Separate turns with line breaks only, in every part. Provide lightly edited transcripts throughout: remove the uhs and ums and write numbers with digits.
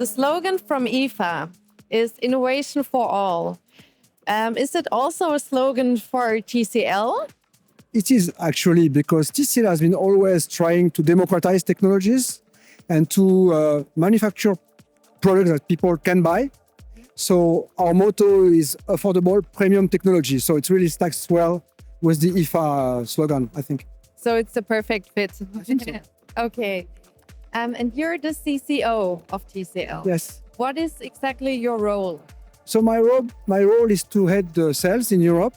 The slogan from IFA is innovation for all. Is it also a slogan for TCL?
It is actually, because TCL has been always trying to democratize technologies and to manufacture products that people can buy. So our motto is affordable premium technology. So it really stacks well with the IFA slogan, I think.
So it's a perfect fit. Okay. And you're the CCO of TCL.
Yes.
What is exactly your role?
So my role is to head the sales in Europe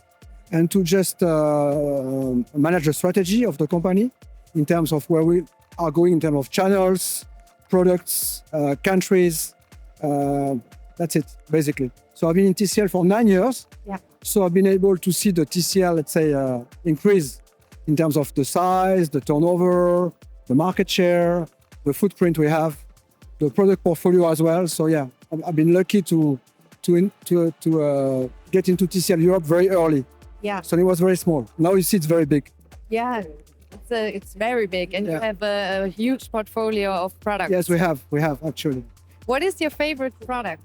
and to just manage the strategy of the company in terms of where we are going in terms of channels, products, countries. That's it, basically. So I've been in TCL for 9 years.
Yeah.
So I've been able to see the TCL, let's say, increase in terms of the size, the turnover, the market share, the footprint we have, the product portfolio as well. So yeah, I've been lucky to get into TCL Europe very early.
Yeah.
So it was very small. Now you see it's very big.
Yeah, it's very big, and you
Yeah.
have a huge portfolio of products.
Yes, we have actually.
What is your favorite product?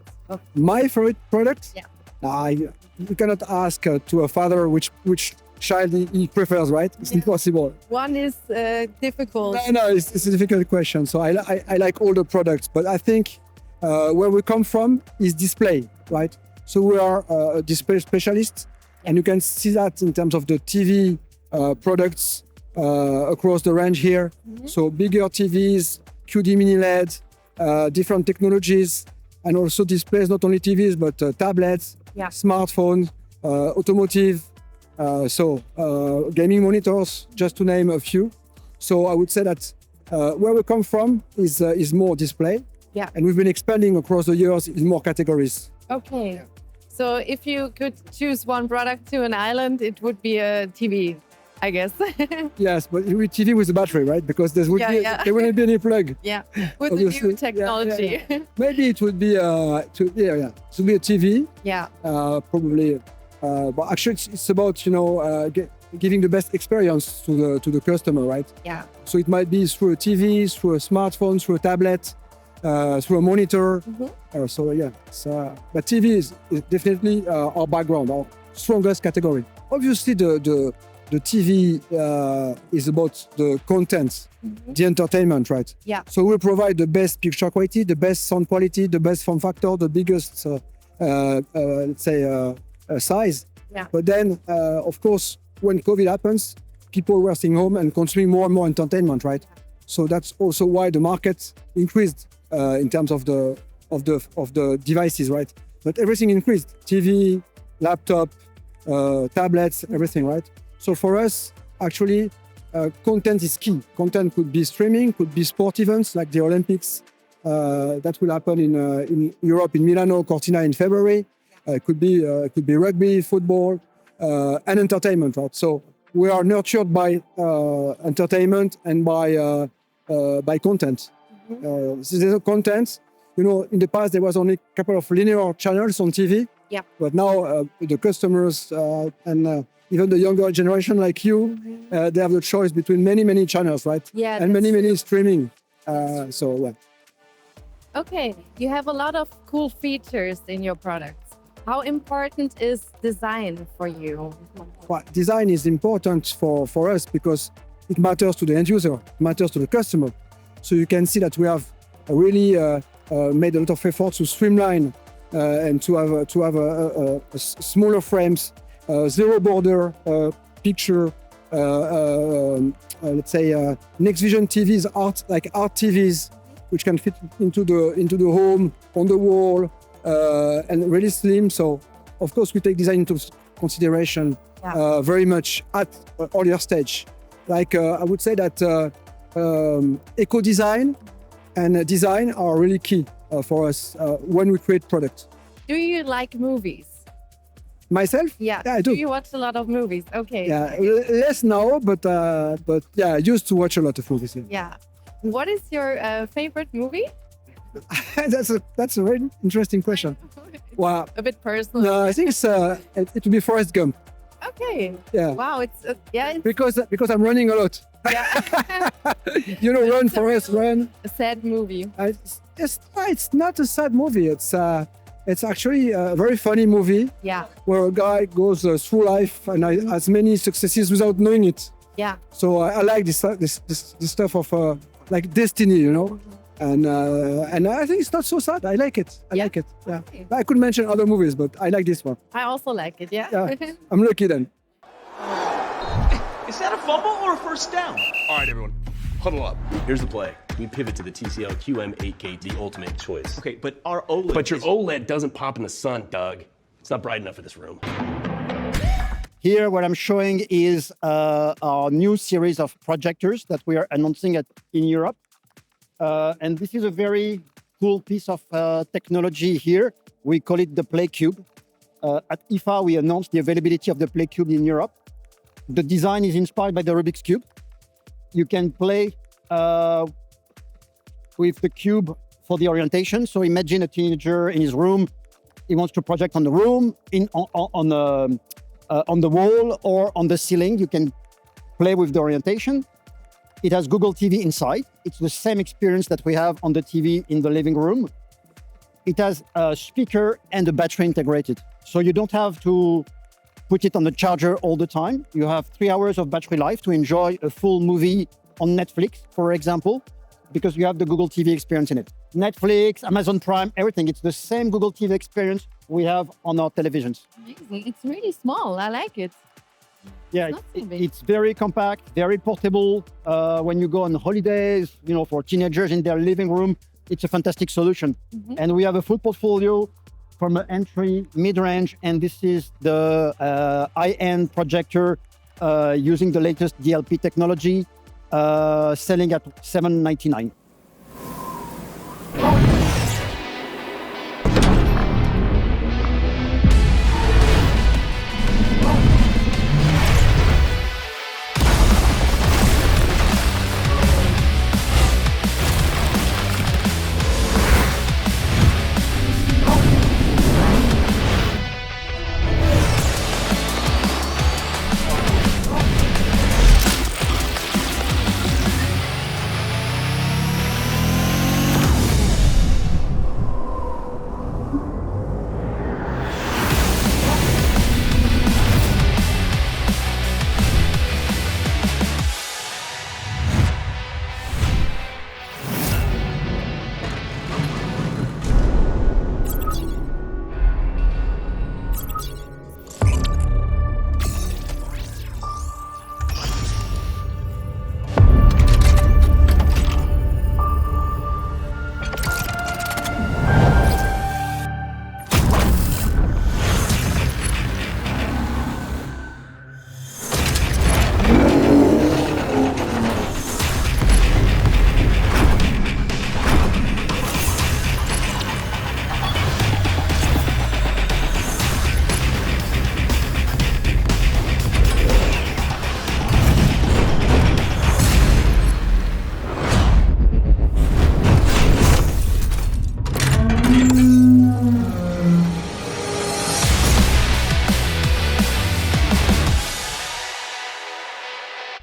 My favorite product?
Yeah.
You cannot ask to a father which child he prefers, right? It's impossible.
One is difficult.
No, it's a difficult question. So I like all the products, but I think where we come from is display, right? So we are a display specialist, and you can see that in terms of the TV products across the range here. Mm-hmm. So bigger TVs, QD mini LED, different technologies, and also displays, not only TVs, but tablets, smartphones, automotive, gaming monitors, just to name a few. So I would say that where we come from is more display.
Yeah.
And we've been expanding across the years in more categories.
Okay. Yeah. So if you could choose one product to an island, it would be a TV, I guess.
Yes, but with TV with a battery, right? Because there wouldn't be any plug.
Yeah, with the new technology.
Yeah. Maybe it would be it would be a TV.
Yeah.
Probably, but actually it's about giving the best experience to the customer, right?
Yeah.
So it might be through a TV, through a smartphone, through a tablet, through a monitor. Mm-hmm. But TV is definitely our background, our strongest category. Obviously, the TV is about the content, the entertainment, right?
Yeah.
So we provide the best picture quality, the best sound quality, the best form factor, the biggest, size.
Yeah.
But then, of course, when COVID happens, people were staying home and consuming more and more entertainment, right? So that's also why the market increased in terms of the devices, right? But everything increased: TV, laptop, tablets, everything, right? So for us, actually, content is key. Content could be streaming, could be sport events like the Olympics that will happen in Europe, in Milano, Cortina in February. It could be rugby, football, and entertainment, right? So we are nurtured by entertainment and by content. There's content. In the past there was only a couple of linear channels on TV.
Yeah.
But now the customers and even the younger generation like you, they have the choice between many channels, right?
Yeah.
And many streaming.
Okay, you have a lot of cool features in your products. How important is design for you?
Well, design is important for us because it matters to the end user, it matters to the customer. So you can see that we have really made a lot of efforts to streamline and to have a smaller frames, zero border picture. Let's say next vision TVs, art TVs, which can fit into the home, on the wall, and really slim. So of course we take design into consideration very much at earlier stage. Like I would say that eco design and design are really key for us when we create products.
Do you like movies?
Myself?
Yeah,
I do.
Do you watch a lot of movies? Okay.
Yeah, less now, but yeah, I used to watch a lot of movies.
Yeah. What is your favorite movie?
That's a very interesting question. Wow.
A bit personal.
No, I think it would be Forrest Gump.
Okay.
Yeah.
Wow, it's
because I'm running a lot.
Yeah.
Run, Forrest, run.
A sad movie.
it's not a sad movie. It's actually a very funny movie
Yeah.
where a guy goes through life and has many successes without knowing it.
Yeah.
So I like this stuff of like destiny, you know, and I think it's not so sad. I like it. I like it. Yeah.
Okay.
I could mention other movies, but I like this one.
I also like it. Yeah.
Yeah, I'm lucky then.
Is that a fumble or a first down?
All right, everyone, huddle up. Here's the play. We pivot to the TCL QM8K, the ultimate choice.
Okay, but our OLED.
But your OLED doesn't pop in the sun, Doug. It's not bright enough for this room.
Here, what I'm showing is our new series of projectors that we are announcing in Europe. And this is a very cool piece of technology here. We call it the Play Cube. At IFA, we announced the availability of the Play Cube in Europe. The design is inspired by the Rubik's Cube. You can play with the cube for the orientation. So imagine a teenager in his room. He wants to project on the room, on the wall or on the ceiling. You can play with the orientation. It has Google TV inside. It's the same experience that we have on the TV in the living room. It has a speaker and a battery integrated. So you don't have to put it on the charger all the time. You have 3 hours of battery life to enjoy a full movie on Netflix, for example, because you have the Google TV experience in it. Netflix, Amazon Prime, everything. It's the same Google TV experience we have on our televisions.
Amazing. It's really small. I like it.
Yeah,
Not so big.
it's very compact, very portable. When you go on holidays, you know, for teenagers in their living room, it's a fantastic solution. And we have a full portfolio from an entry, mid-range, and this is the high-end projector using the latest DLP technology, selling at $799.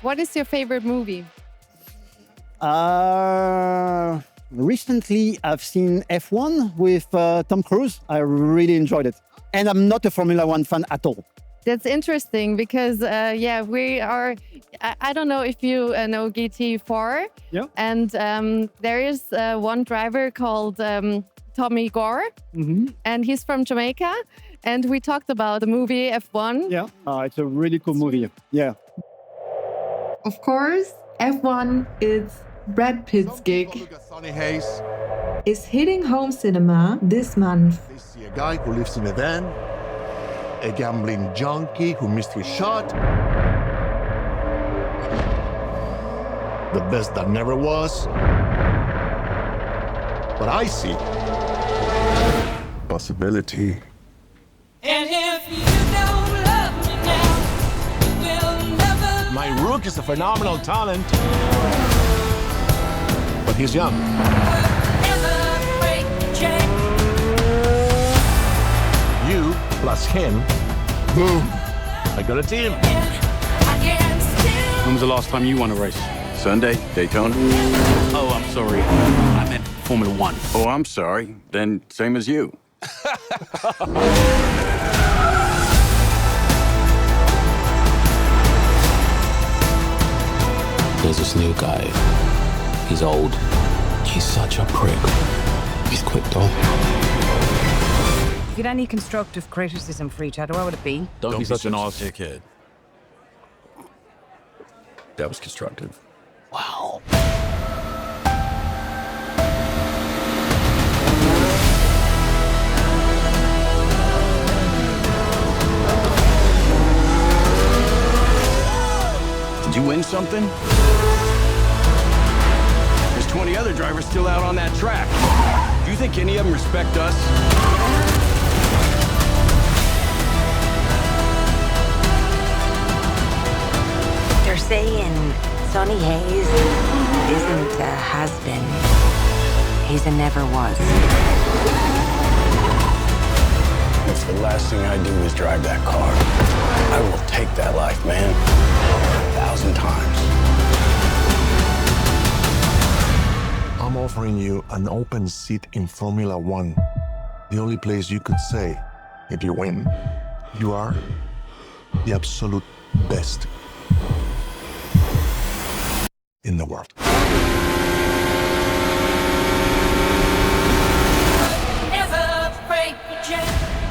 What is your favorite movie?
Recently, I've seen F1 with Tom Cruise. I really enjoyed it. And I'm not a Formula One fan at all.
That's interesting because, we are. I don't know if you know GT4.
Yeah.
And there is one driver called Tommy Gore, and he's from Jamaica. And we talked about the movie F1.
Yeah, it's a really cool movie. Yeah.
Of course, F1 is Brad Pitt's gig.
Sonny Hayes.
Is hitting home cinema this month.
They see a guy who lives in a van, a gambling junkie who missed his shot, the best that never was. But I see possibility.
And if you don't love me now, we'll never.
My Rook is a phenomenal talent, but he's young.
Ever break chain.
You plus him, boom! I got a team.
I can still.
When was the last time you won a race?
Sunday, Daytona.
Oh, I'm sorry. I meant Formula One.
Oh, I'm sorry. Then same as you.
There's this new guy. He's old. He's such a prick. He's quick though.
If you had any constructive criticism for each other, what would it be?
Don't be such an ass dickhead. That was constructive.
Wow.
Did you win something? There's 20 other drivers still out on that track. Do you think any of them respect us?
They're saying Sonny Hayes isn't a has-been. He's a never was.
If the last thing I do is drive that car, I will take that life, man. 1,000 times.
I'm offering you an open seat in Formula One. The only place you could say, if you win, you are the absolute best in the world.
Never break the chain.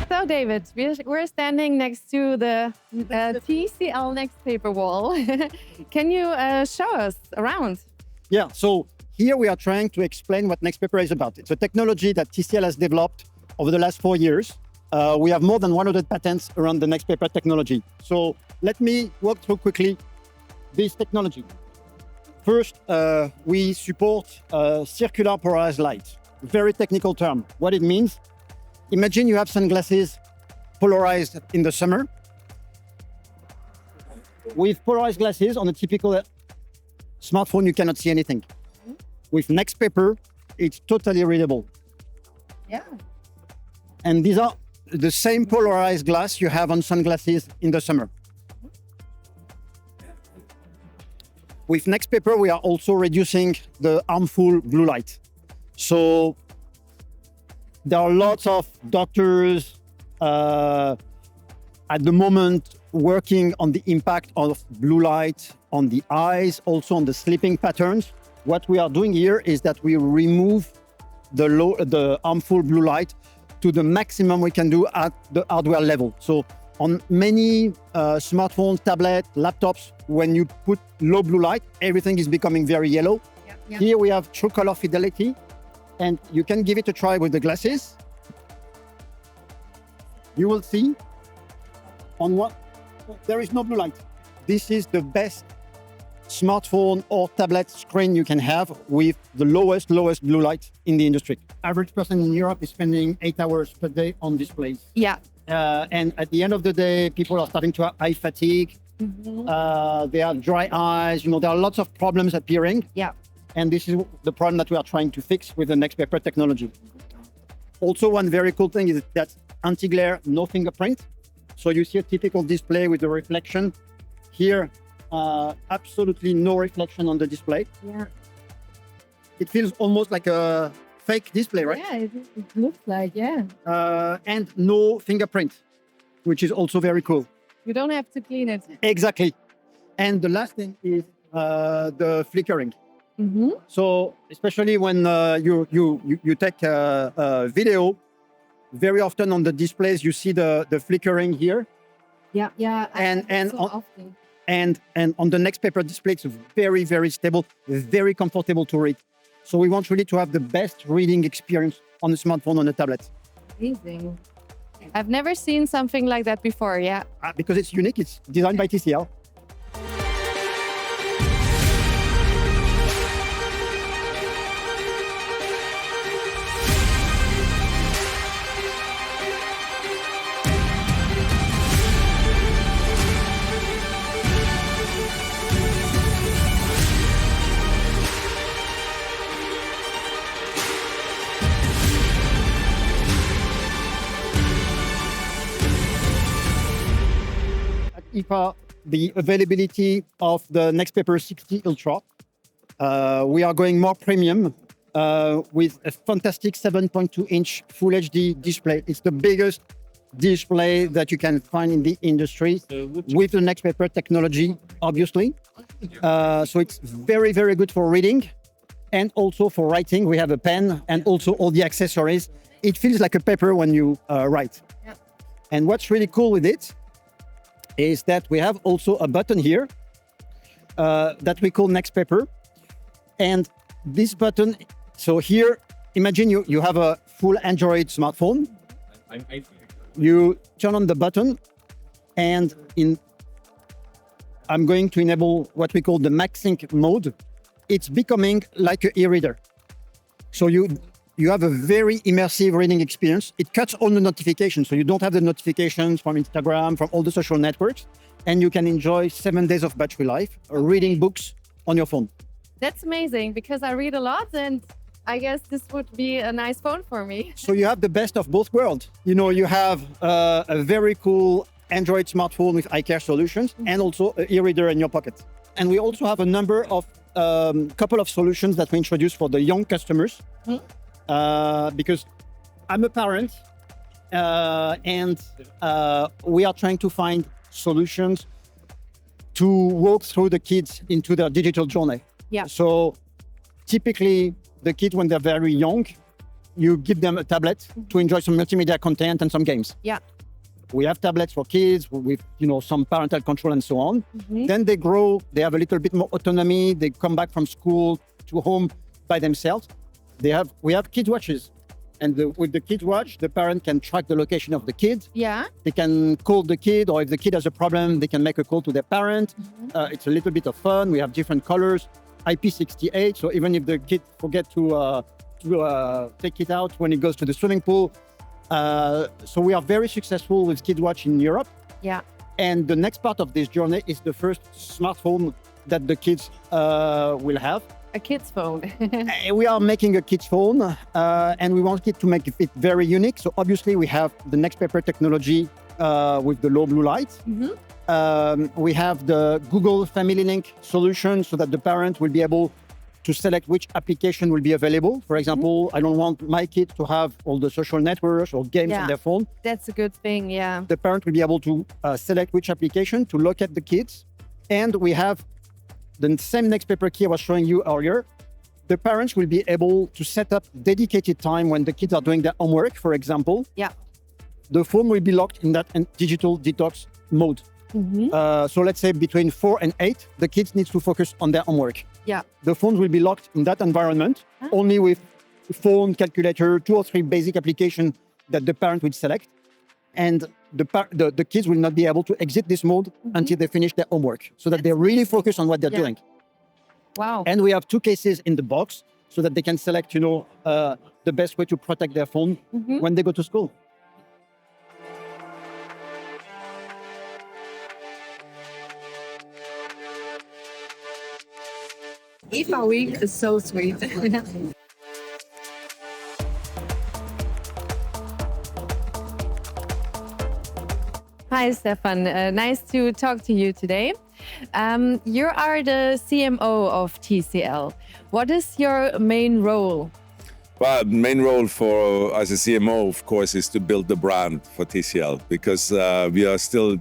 So, David, we're standing next to the TCL Next Paper wall. Can you show us around?
Yeah, so here we are trying to explain what Next Paper is about. It's a technology that TCL has developed over the last 4 years. We have more than 100 patents around the Next Paper technology. So let me walk through quickly this technology. First, we support circular polarized light. Very technical term. What it means, imagine you have sunglasses polarized in the summer. With polarized glasses on a typical smartphone, you cannot see anything. With Next Paper, it's totally readable.
Yeah.
And these are the same polarized glass you have on sunglasses in the summer. With Next Paper, we are also reducing the harmful blue light. So there are lots of doctors at the moment working on the impact of blue light on the eyes, also on the sleeping patterns. What we are doing here is that we remove the harmful blue light to the maximum we can do at the hardware level. So on many smartphones, tablets, laptops, when you put low blue light, everything is becoming very yellow.
Yeah.
Here we have true color fidelity, and you can give it a try with the glasses. You will see on what there is no blue light. This is the best smartphone or tablet screen you can have with the lowest blue light in the industry. Average person in Europe is spending 8 hours per day on displays.
Yeah.
And at the end of the day, people are starting to have eye fatigue. They have dry eyes. You know, there are lots of problems appearing.
Yeah.
And this is the problem that we are trying to fix with the Next Paper technology. Also, one very cool thing is that anti-glare, no fingerprint. So you see a typical display with the reflection. Here, absolutely no reflection on the display.
Yeah.
It feels almost like a fake display, right?
Yeah, it looks like, yeah.
And no fingerprint, which is also very cool.
You don't have to clean it.
Exactly. And the last thing is the flickering. So especially when you take a video, very often on the displays you see the flickering here.
Yeah.
And on the Next Paper display, it's very, very stable, very comfortable to read. So we want really to have the best reading experience on a smartphone, on a tablet.
Amazing. I've never seen something like that before, yeah.
Because it's unique, it's designed by TCL. IFA, the availability of the Next Paper 60 Ultra. We are going more premium with a fantastic 7.2-inch Full HD display. It's the biggest display that you can find in the industry with the next paper technology, obviously. So it's very, very good for reading and also for writing. We have a pen and also all the accessories. It feels like a paper when you write. Yeah. And what's really cool with it is that we have also a button here that we call Next Paper. And this button, so here, imagine you have a full Android smartphone. You turn on the button and I'm going to enable what we call the MagSync mode. It's becoming like an e-reader. So you have a very immersive reading experience. It cuts all the notifications. So you don't have the notifications from Instagram, from all the social networks, and you can enjoy 7 days of battery life reading books on your phone.
That's amazing because I read a lot and I guess this would be a nice phone for me.
So you have the best of both worlds. You know, you have a very cool Android smartphone with eye care solutions and also an e-reader in your pocket. And we also have a number of couple of solutions that we introduce for the young customers because I'm a parent and we are trying to find solutions to walk through the kids into their digital journey.
Yeah.
So typically the kids, when they're very young, you give them a tablet to enjoy some multimedia content and some games.
Yeah.
We have tablets for kids with, some parental control and so on. Then they grow, they have a little bit more autonomy. They come back from school to home by themselves. We have kid watches. And with the kid watch, the parent can track the location of the kid.
Yeah.
They can call the kid, or if the kid has a problem, they can make a call to their parent. It's a little bit of fun. We have different colors, IP68. So even if the kid forget to take it out when he goes to the swimming pool. So we are very successful with Kid Watch in Europe.
Yeah.
And the next part of this journey is the first smartphone that the kids will have.
A kid's phone.
We are making a kid's phone and we want it to make it very unique. So obviously we have the Next Paper technology with the low blue light. We have the Google Family Link solution so that the parent will be able to select which application will be available. For example, I don't want my kid to have all the social networks or games on their phone.
That's a good thing, yeah.
The parent will be able to select which application to locate the kids. And we have the same Next Paper key I was showing you earlier. The parents will be able to set up dedicated time when the kids are doing their homework, for example.
Yeah.
The phone will be locked in that digital detox mode. So let's say between 4 and 8, the kids need to focus on their homework.
Yeah.
The phones will be locked in that environment, only with phone, calculator, 2 or 3 basic applications that the parent will select. And the kids will not be able to exit this mode until they finish their homework, so that they really focus on what they're doing.
Wow.
And we have 2 cases in the box so that they can select, the best way to protect their phone when they go to school.
IFA Week is so sweet.
Hi, Stefan. Nice to talk to you today. You are the CMO of TCL. What is your main role?
Well, main role as a CMO, of course, is to build the brand for TCL because we are still,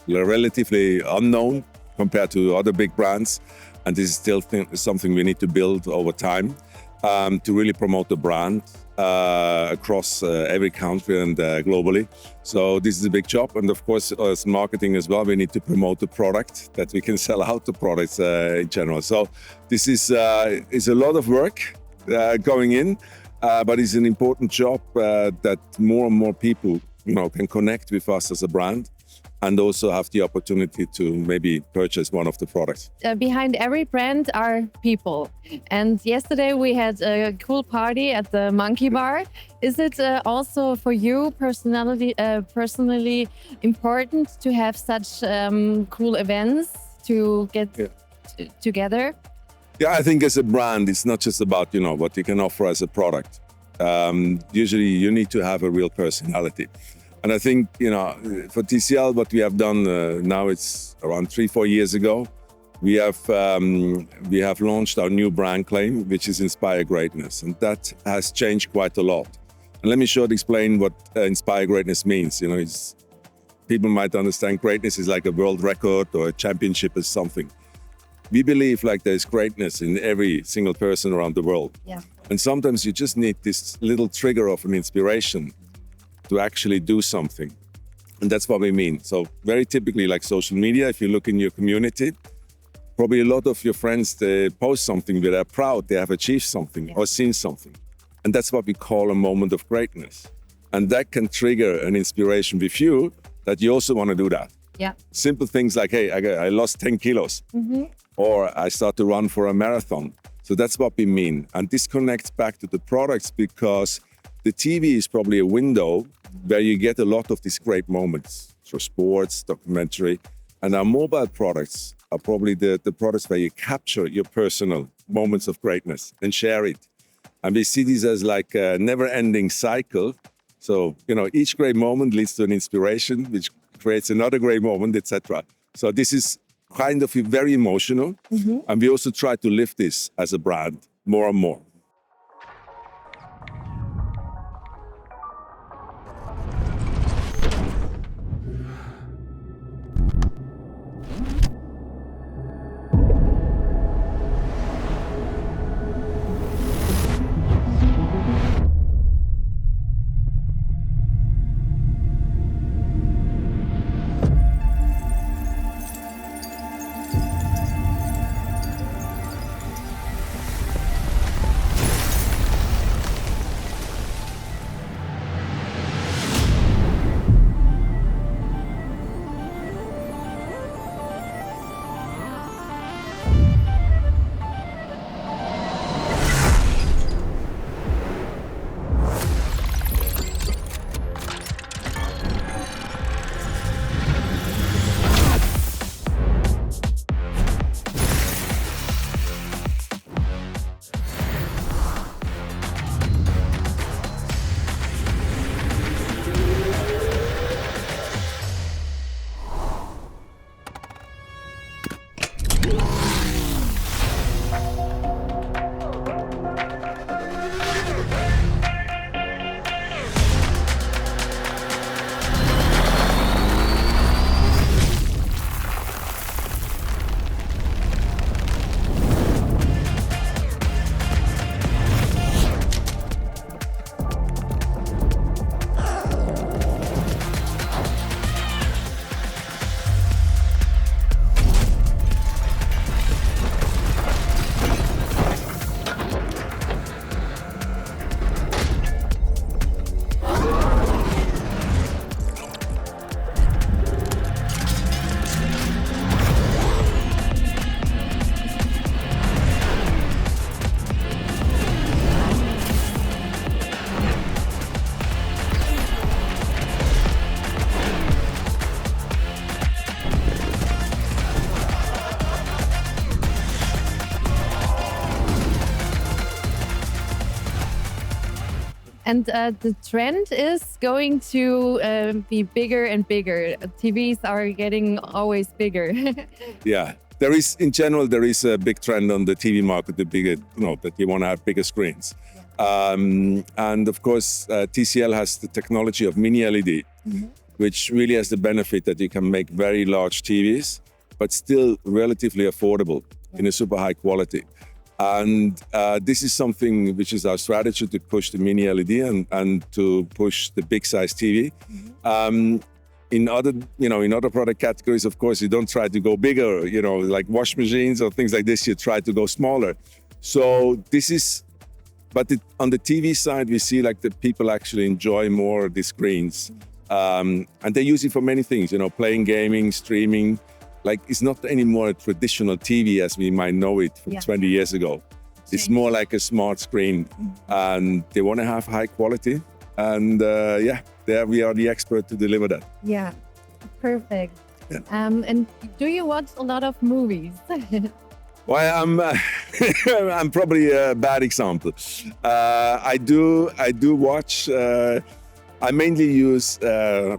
relatively unknown compared to other big brands. And this is still something we need to build over time to really promote the brand across every country and globally. So this is a big job. And of course, as marketing as well, we need to promote the product that we can sell out the products in general. So this is a lot of work going in, but it's an important job that more and more people, can connect with us as a brand. And also have the opportunity to maybe purchase one of the products.
Behind every brand are people. And yesterday we had a cool party at the Monkey Bar. Is it also for you personally important to have such cool events to get together?
Yeah, I think as a brand, it's not just about, what you can offer as a product. Usually you need to have a real personality. And I think, for TCL, what we have done now, it's around 3-4 years ago, we have launched our new brand claim, which is Inspire Greatness, and that has changed quite a lot. And let me explain what Inspire Greatness means. You know, people might understand greatness is like a world record or a championship or something. We believe like there's greatness in every single person around the world.
Yeah.
And sometimes you just need this little trigger of an inspiration to actually do something. And that's what we mean. So very typically like social media, if you look in your community, probably a lot of your friends, they post something where they're proud they have achieved something or seen something. And that's what we call a moment of greatness. And that can trigger an inspiration with you that you also want to do that.
Yeah.
Simple things like, hey, I lost 10 kilos. Or I start to run for a marathon. So that's what we mean. And this connects back to the products because the TV is probably a window where you get a lot of these great moments through sports, documentary. And our mobile products are probably the products where you capture your personal moments of greatness and share it. And we see this as like a never-ending cycle. So, you know, each great moment leads to an inspiration, which creates another great moment, etc. So this is kind of very emotional. And we also try to live this as a brand more and more.
And the trend is going to be bigger and bigger. TVs are getting always bigger.
Yeah, there is, in general, there is a big trend on the TV market, the bigger, you know, that you want to have bigger screens. And of course, TCL has the technology of mini LED, which really has the benefit that you can make very large TVs, but still relatively affordable in a super high quality. And this is something which is our strategy to push the mini LED and to push the big size TV. In other product categories, of course, you don't try to go bigger, you know, like wash machines or things like this, you try to go smaller. So this is, but on the TV side, we see like the people actually enjoy more the screens. And they use it for many things, you know, playing, gaming, streaming. Like it's not anymore a traditional TV as we might know it from 20 years ago. It's more like a smart screen, and they want to have high quality. And there we are the expert to deliver that.
Yeah, perfect.
Yeah.
And do you watch a lot of movies?
Well, I'm probably a bad example. I do watch. I mainly use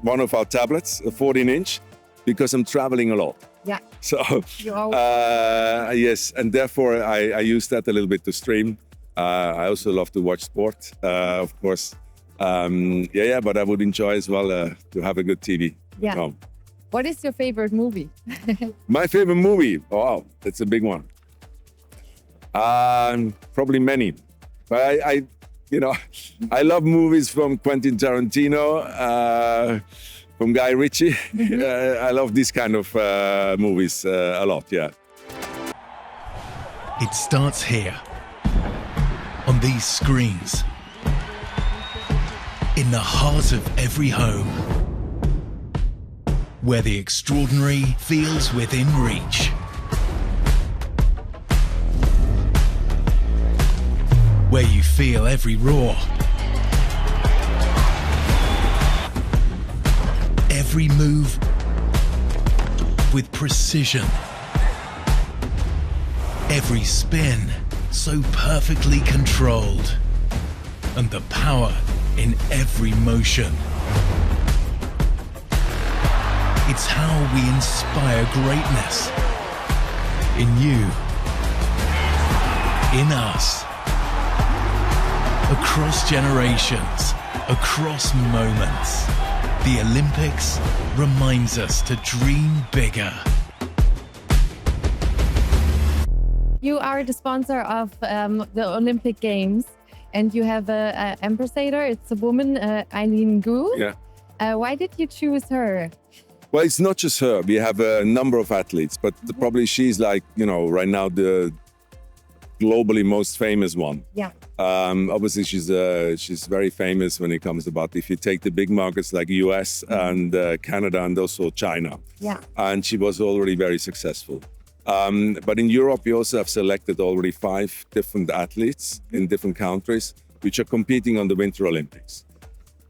one of our tablets, a 14-inch. because I'm traveling a lot.
Yeah.
So,
You always
yes, and therefore I use that a little bit to stream. I also love to watch sport, of course. But I would enjoy as well to have a good TV.
Yeah. What is your favorite movie?
My favorite movie? Wow, that's a big one. Probably many. But I love movies from Quentin Tarantino, from Guy Ritchie. I love this kind of movies a lot, yeah.
It starts here, on these screens, in the heart of every home, where the extraordinary feels within reach. Where you feel every roar, every move with precision, every spin so perfectly controlled, and the power in every motion. It's how we inspire greatness in you, in us, across generations, across moments. The Olympics reminds us to dream bigger.
You are the sponsor of the Olympic Games, and you have an ambassador. It's a woman, Eileen Gu.
Yeah.
Why did you choose her?
Well, it's not just her. We have a number of athletes, but probably she's like, right now the globally most famous one.
Yeah.
Obviously, she's very famous when it comes about if you take the big markets like US and Canada and also China.
Yeah.
And she was already very successful. But in Europe, we also have selected already 5 different athletes in different countries, which are competing on the Winter Olympics.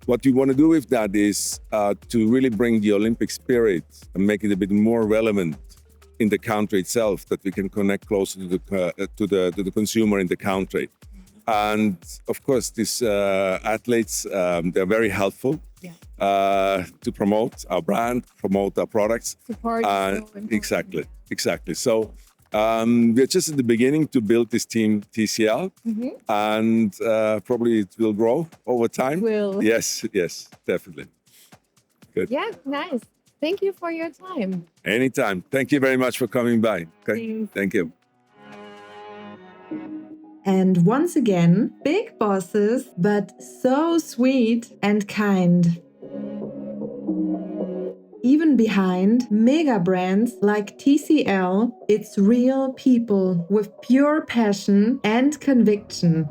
What we want to do with that is to really bring the Olympic spirit and make it a bit more relevant in the country itself, that we can connect closer to the consumer in the country. And of course, these athletes, they're very helpful to promote our brand, promote our products.
Support.
Exactly. So we're just at the beginning to build this team TCL, and probably it will grow over time.
Will.
Yes, definitely. Good.
Yeah, nice. Thank you for your time.
Anytime. Thank you very much for coming by. Okay. Thank you.
And once again, big bosses, but so sweet and kind. Even behind mega brands like TCL, it's real people with pure passion and conviction.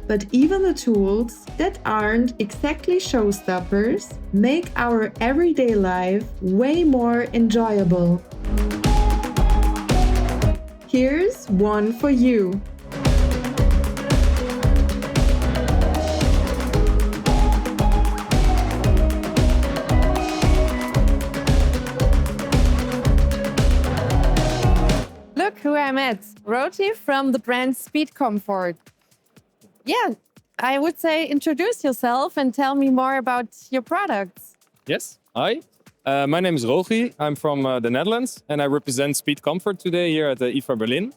But even the tools that aren't exactly showstoppers make our everyday life way more enjoyable. Here's one for you.
Look who I met. Roti from the brand Speed Comfort. Yeah, I would say introduce yourself and tell me more about your products.
Yes, hi. My name is Rogi. I'm from the Netherlands and I represent Speed Comfort today here at the IFA Berlin.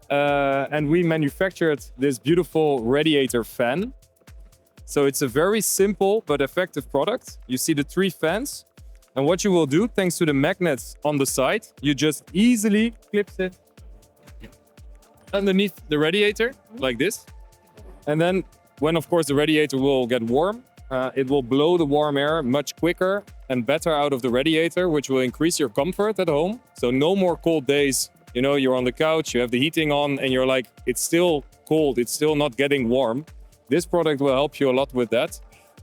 And we manufactured this beautiful radiator fan. So it's a very simple but effective product. You see the 3 fans. And what you will do, thanks to the magnets on the side, you just easily clip it underneath the radiator, like this. And then when, of course, the radiator will get warm, it will blow the warm air much quicker and better out of the radiator, which will increase your comfort at home. So no more cold days. You know, you're on the couch, you have the heating on, and you're like, it's still cold, it's still not getting warm. This product will help you a lot with that.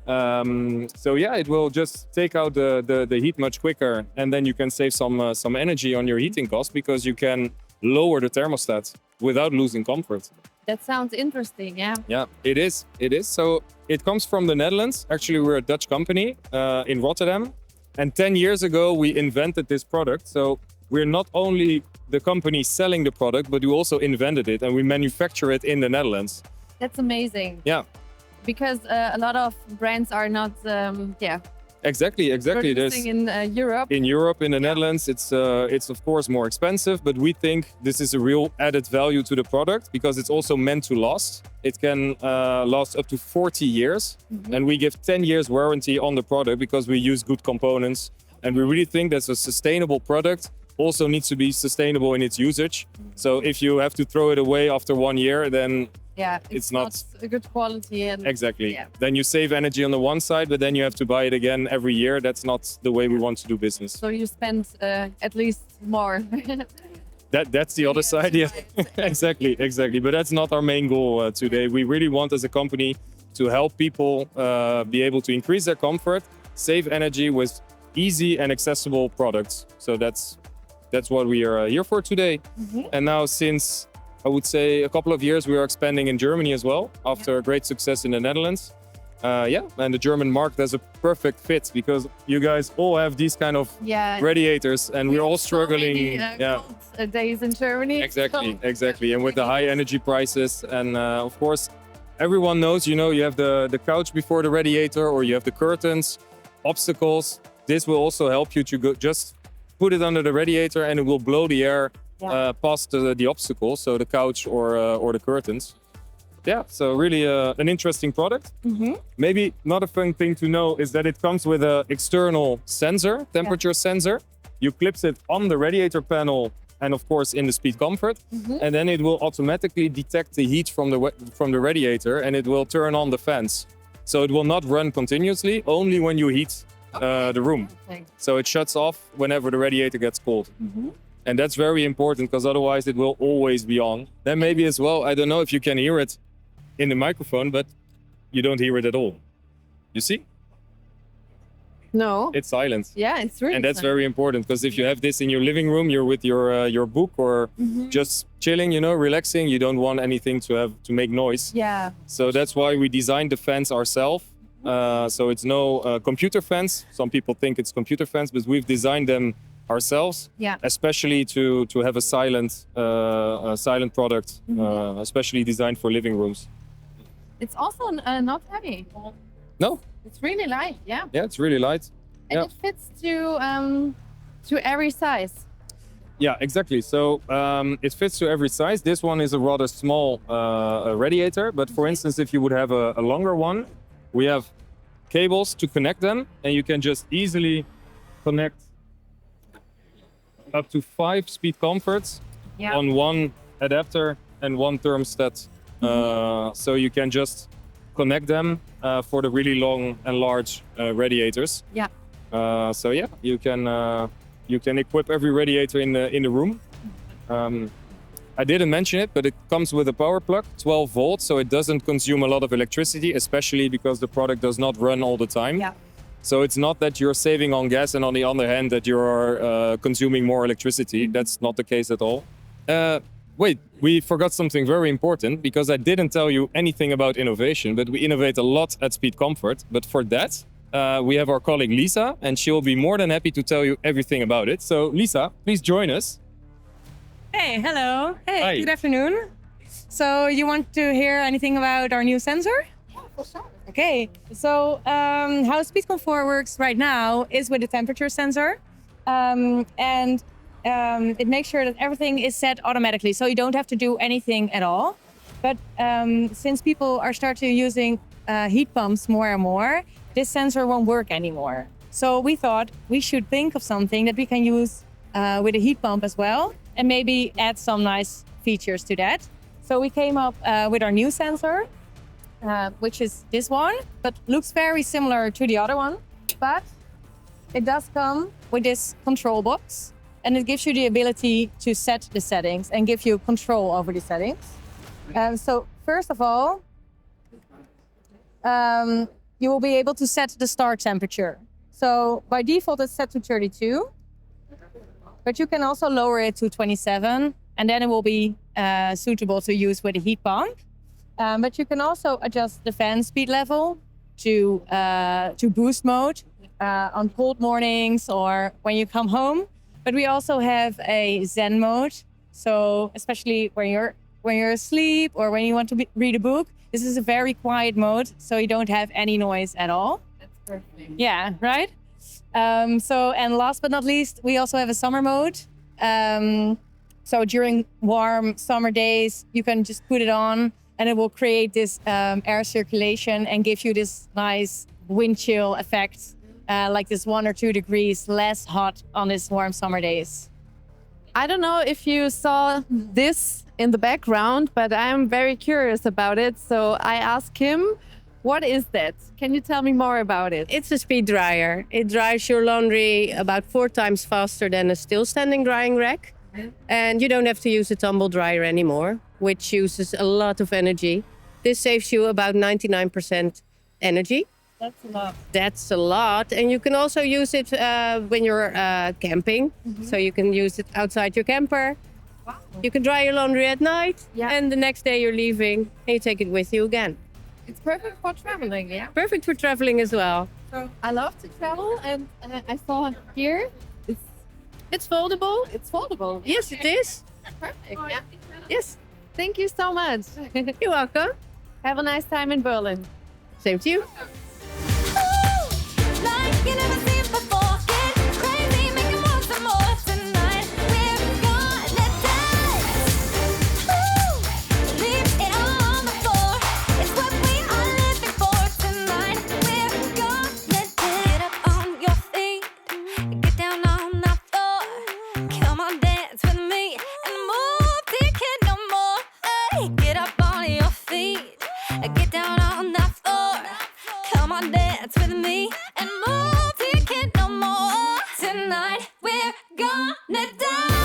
So yeah, it will just take out the heat much quicker, and then you can save some energy on your heating cost because you can lower the thermostat without losing comfort.
That sounds interesting, yeah.
Yeah, it is. It is. So it comes from the Netherlands. Actually, we're a Dutch company in Rotterdam. And 10 years ago, we invented this product. So we're not only the company selling the product, but we also invented it and we manufacture it in the Netherlands.
That's amazing.
Yeah.
Because a lot of brands are not,
Exactly.
producing in Europe.
In Europe, in the Netherlands, it's of course more expensive, but we think this is a real added value to the product because it's also meant to last. It can last up to 40 years, and we give 10 years warranty on the product because we use good components, and we really think that's a sustainable product. Also needs to be sustainable in its usage. So if you have to throw it away after 1 year, then
it's not a good quality. And
exactly. Then you save energy on the one side, but then you have to buy it again every year. That's not the way we want to do business.
So you spend at least more.
That's the other side, yeah. exactly. But that's not our main goal today. We really want as a company to help people be able to increase their comfort, save energy with easy and accessible products. So that's what we are here for today. And now since I would say a couple of years, we are expanding in Germany as well, after a great success in the Netherlands. And the German market is a perfect fit because you guys all have these kind of radiators and we're all struggling.
Cold days in Germany.
Exactly. And with the high energy prices and of course, everyone knows, you have the couch before the radiator or you have the curtains, obstacles. This will also help you to just put it under the radiator and it will blow the air past the obstacle, so the couch or the curtains. Yeah, so really an interesting product. Maybe not a fun thing to know is that it comes with an external sensor, temperature sensor. You clip it on the radiator panel and of course in the Speed Comfort, and then it will automatically detect the heat from the radiator and it will turn on the fans. So it will not run continuously, only when you heat the room. So it shuts off whenever the radiator gets cold. And that's very important because otherwise it will always be on. Then maybe as well, I don't know if you can hear it in the microphone, but you don't hear it at all. You see?
No.
It's silent.
Yeah, it's really
And that's
silent.
very important because if you have this in your living room, you're with your book or just chilling, relaxing, you don't want anything to make noise.
Yeah.
So that's why we designed the fans ourselves. So it's no computer fans. Some people think it's computer fans, but we've designed them ourselves, especially to have a silent product, especially designed for living rooms.
It's also not heavy.
No.
It's really light, yeah.
Yeah, it's really light.
And it fits to every size.
Yeah, exactly. So it fits to every size. This one is a rather small radiator, but for instance, if you would have a longer one, we have cables to connect them, and you can just easily connect up to 5 Speed Comforts on one adapter and one thermostat. So you can just connect them for the really long and large radiators.
Yeah.
So yeah, you can equip every radiator in the room. I didn't mention it, but it comes with a power plug, 12 volts, so it doesn't consume a lot of electricity, especially because the product does not run all the time.
Yeah.
So it's not that you're saving on gas and on the other hand that you're consuming more electricity. That's not the case at all. Wait, we forgot something very important because I didn't tell you anything about innovation, but we innovate a lot at Speed Comfort. But for that, we have our colleague Lisa, and she'll be more than happy to tell you everything about it. So Lisa, please join us.
Hey, hello. Hey,
Hi.
Good afternoon. So you want to hear anything about our new sensor?
Yeah, for sure.
Okay, so how Speed Comfort works right now is with a temperature sensor. And it makes sure that everything is set automatically, so you don't have to do anything at all. But since people are starting using heat pumps more and more, this sensor won't work anymore. So we thought we should think of something that we can use with a heat pump as well, and maybe add some nice features to that. So we came up with our new sensor, which is this one, but looks very similar to the other one. But it does come with this control box, and it gives you the ability to set the settings and give you control over the settings. So first of all, you will be able to set the start temperature. So by default, it's set to 32, but you can also lower it to 27, and then it will be suitable to use with a heat pump. But you can also adjust the fan speed level to boost mode on cold mornings or when you come home. But we also have a Zen mode, so especially when you're asleep or when you want to read a book, this is a very quiet mode, so you don't have any noise at all.
That's perfect.
Yeah, right? And last but not least, we also have a summer mode. So during warm summer days, you can just put it on and it will create this air circulation and give you this nice wind chill effect, like this 1 or 2 degrees less hot on these warm summer days.
I don't know if you saw this in the background, but I'm very curious about it. So I asked him, what is that? Can you tell me more about it?
It's a speed dryer. It dries your laundry about 4 times faster than a still standing drying rack. And you don't have to use a tumble dryer anymore, which uses a lot of energy. This saves you about 99% energy.
That's a lot.
That's a lot. And you can also use it when you're camping. So you can use it outside your camper.
Wow.
You can dry your laundry at night.
Yeah.
And the next day you're leaving and you take it with you again.
It's perfect for traveling, yeah?
Perfect for traveling as well.
So I love to travel, and I saw here it's foldable. It's foldable.
Yes, it is.
Perfect. Yeah.
Yes.
Thank you so much.
You're welcome.
Have a nice time in Berlin.
Same to you.
Like you never seen before. Get crazy, make it more some more tonight. We're gonna dance. Leave it all on the floor. It's what we are living for tonight. We're gonna get up on your feet, get down on the floor. Come on, dance with me and move till you can't no more. Hey, get up on your feet, get down on the floor. Come on, dance with me and move till you can't no more. Tonight we're gonna dance.